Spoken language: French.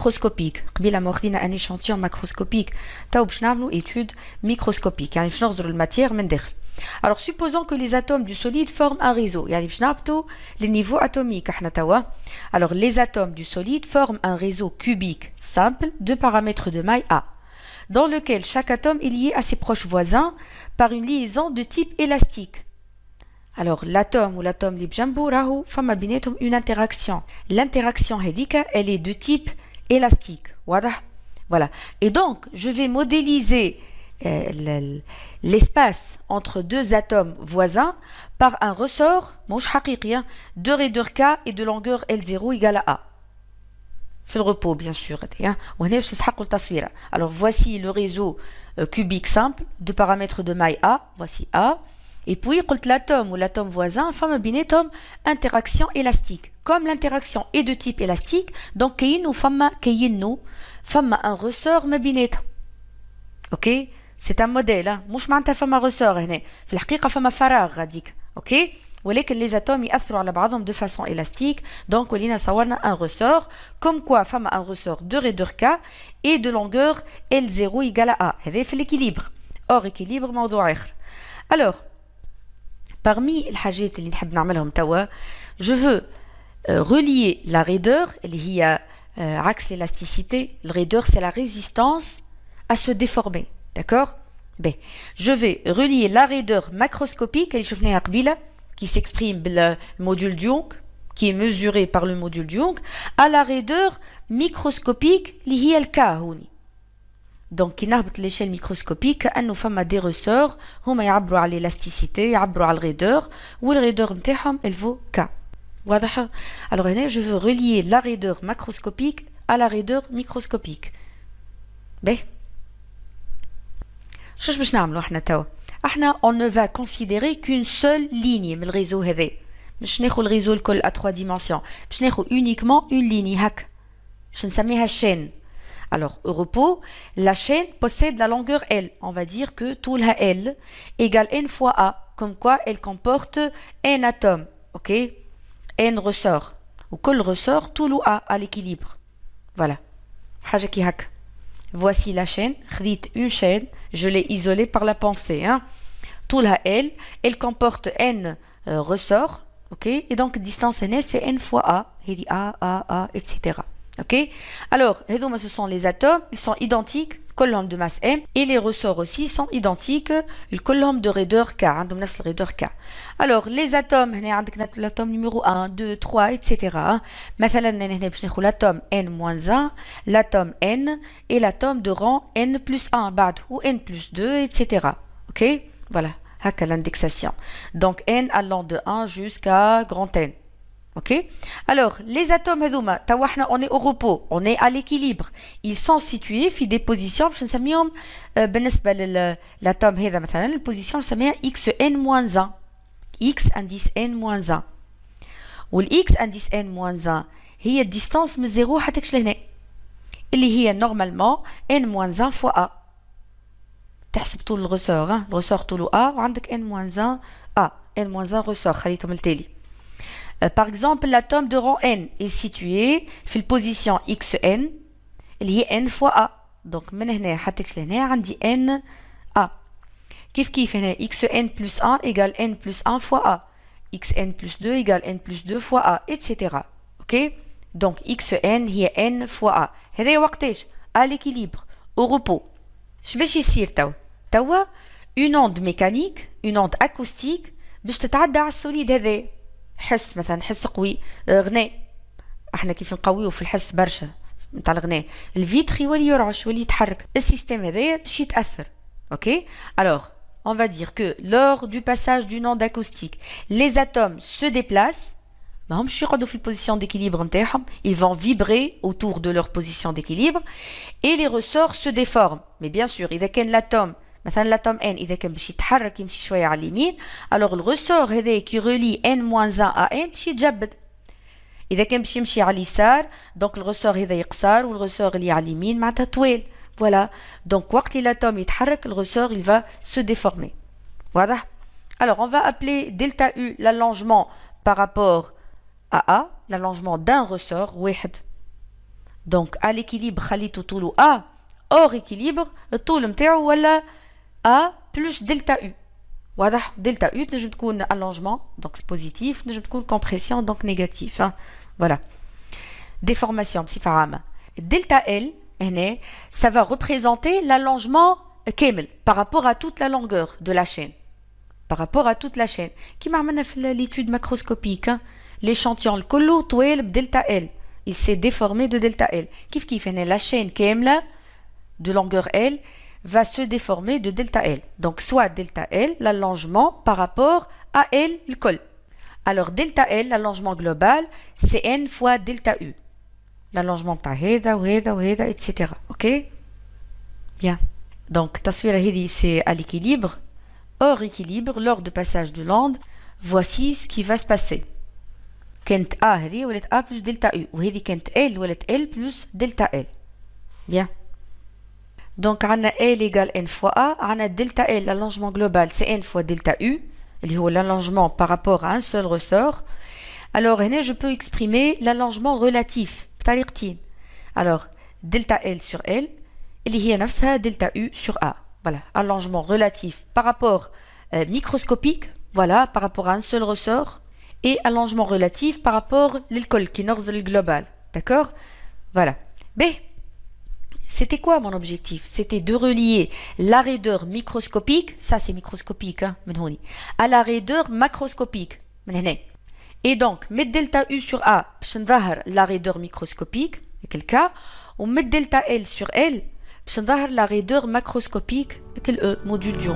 microscopique. قبيلة ماخذين un échantillon macroscopique. تاو باش نعملوا étude microscopique. يعني باش نغزروا الماتير من داخل. Alors supposons que les atomes du solide forment un réseau. يعني باش نهبطوا les niveaux atomiques احنا توا. Alors les atomes du solide forment un réseau cubique simple de paramètres de maille A, dans lequel chaque atome est lié à ses proches voisins par une liaison de type élastique. Alors l'atome ou l'atome اللي بجنبو راهو فما بيناتهم une interaction. L'interaction هذيك elle est de type élastique. واضح؟ Voilà. Et donc je vais modéliser l'espace entre deux atomes voisins par un ressort مش حقيقي de raideur K et de longueur L0 égale à A. في le repos bien sûr. وهنا باش نسحقوا التصويره. Alors voici le réseau cubique simple de paramètres de maille A. Voici A. Et puis قلت l'atome ou l'atome voisin فما بيناتهم interaction élastique. Comme l'interaction est de type élastique, donc كاين فما un ressort ما بيناتهم. OK? C'est un modèle. مش معناتها فما ressort هنا. في الحقيقة فما فراغ غاديك. OK? ولكن les atomes يأثروا على بعضهم de façon élastique. Donc ولينا صورنا un ressort. Comme quoi فما un ressort de raideur K et de longueur L0 égale à A. هذا في l'équilibre. Hors équilibre موضوع آخر. Alors, parmi الحاجات اللي نحب نعملهم توا, je veux relier la raideur اللي هي عكس l'élasticité. La raideur c'est la résistance à se déformer. D'accord? Ben, je vais relier la raideur macroscopique qui s'exprime par le module de Young, qui est mesuré par le module de Young, à la raideur microscopique qui est le cas. Donc, qui n'arrête l'échelle microscopique, nous avons des ressorts, qui يعبروا على l'élasticité, يعبروا على la raideur, ou la raideur نتاعهم elle vaut K. Alors, je veux relier la raideur macroscopique à la raideur microscopique. Ben. شو باش نعملوا احنا توا؟ احنا on ne va considérer qu'une seule ligne من الريزو هذا. مش ناخذ الريزو الكل à 3 dimensions. باش ناخذ uniquement une ligne هكا. باش نسميها chaîne. Alors au repos, la chaîne possède la longueur L. On va dire que طولها L égale n fois A. Comme quoi elle comporte n atomes. OK? N ressorts. وكل ressort طوله A à l'équilibre. Voilà. حاجة كي هكا. Voici la chaîne, une chaîne, je l'ai isolée par la pensée. Tout la L, elle comporte n ressorts, ok? Et donc distance n, c'est n fois A, A, etc. Ok? Alors, ce sont les atomes, ils sont identiques, colonne de masse M, et les ressorts aussi sont identiques, le colonne de raideur K, raideur K. Alors, les atomes, l'atome numéro 1, 2, 3, etc. L'atome N-1, l'atome N, et l'atome de rang N plus 1, ou N plus 2, etc. Ok? Voilà, l'indexation. Donc, N allant de 1 jusqu'à grand N. Ok? Alors, les atomes, on est au repos, on est à l'équilibre. Ils sont situés في des positions, je نسميهم بالنسبة l'atome هذا مثلا, la position نسميها xn-1. X indice n-1. والx indice n-1 هي الديستانس من 0 حتى لهنا. اللي هي normalement n-1 fois a. تحسب طول الرسور, الرسور طوله a وعندك n-1 a. n-1 رسور خليتهم التالي. Par exemple, l'atome de rang n est situé في البوزيشن xn اللي هي n fois a. Donc من هنا حتى لهنا عندي n a. كيف هنا xn plus 1 égale n plus 1 fois a. xn plus 2 égale n plus 2 fois a, etc. Ok? Donc xn هي n fois a. هذا وقتاش؟ à l'équilibre, au repos. باش يصير توا une onde mécanique, une onde acoustique باش تتعدى على السوليد هذا. حس مثلا حس قوي غناء, احنا كيف نقويو في الحس برشا نتاع الغناء, الفيتر يولي يرعش يولي يتحرك, السيستم هذايا باش يتاثر. اوكي? alors on va dire que lors du passage d'une onde acoustique les atomes se déplacent, ما همش يقعدوا في البوزيشن d'équilibre نتاعهم, ils vont vibrer autour de leur position d'équilibre et les ressorts se déforment. mais bien sûr اذا كان l'atome مثلا l'atome N إذا كان باش يتحرك يمشي شوية على اليمين, alors le ressort هذا qui relie N-1 à N باش يتجبد. إذا كان باش يمشي على اليسار, donc le ressort هذا يقصر والرسور اللي على اليمين معناتها طويل. Voilà. Donc وقت اللي l'atome يتحرك, le ressort il va se déformer. واضح? Alors on va appeler delta U l'allongement par rapport à A, l'allongement d'un ressort واحد. Donc, à l'équilibre, خليته طوله A. Hors équilibre, الطول متاعو ولا A plus delta U. واضح delta U تنجم تكون allongement, donc c'est positif, تنجم تكون compression, donc négatif. Hein. Voilà. Déformation بصفة عامة. Delta L, هنا, ça va représenter l'allongement كامل par rapport à toute la longueur de la chaîne. Par rapport à toute la chaîne. كيما عملنا في l'étude macroscopique, hein. L'échantillon الكل طويل بdelta L. Il s'est déformé de delta L. كيف هنا la chaîne كاملة de longueur L va se déformer de delta L. Donc, soit delta L, l'allongement par rapport à L, le col. Alors, delta L, l'allongement global, c'est N fois delta U. L'allongement ta heda, etc. Ok? Bien. Donc, taswira hidi, c'est à l'équilibre. Hors équilibre, lors de passage de l'onde, voici ce qui va se passer. Kent A, hedi, ou A plus delta U. Ou hedi kent L, ou L plus delta L. Bien. Donc, on a L égale N fois A, on a delta L, l'allongement global, c'est N fois delta U, l'allongement par rapport à un seul ressort. Alors, je peux exprimer l'allongement relatif. Alors, delta L sur L, il y a delta U sur A. Voilà, allongement relatif par rapport microscopique, voilà, par rapport à un seul ressort, et allongement relatif par rapport à l'école qui est le global. D'accord? Voilà. B. C'était quoi mon objectif? C'était de relier la raideur microscopique, ça c'est microscopique, hein, à la raideur macroscopique. Et donc, mettre delta U sur A, la raideur microscopique, quel cas, ou mettre delta L sur L, la raideur macroscopique, quel module du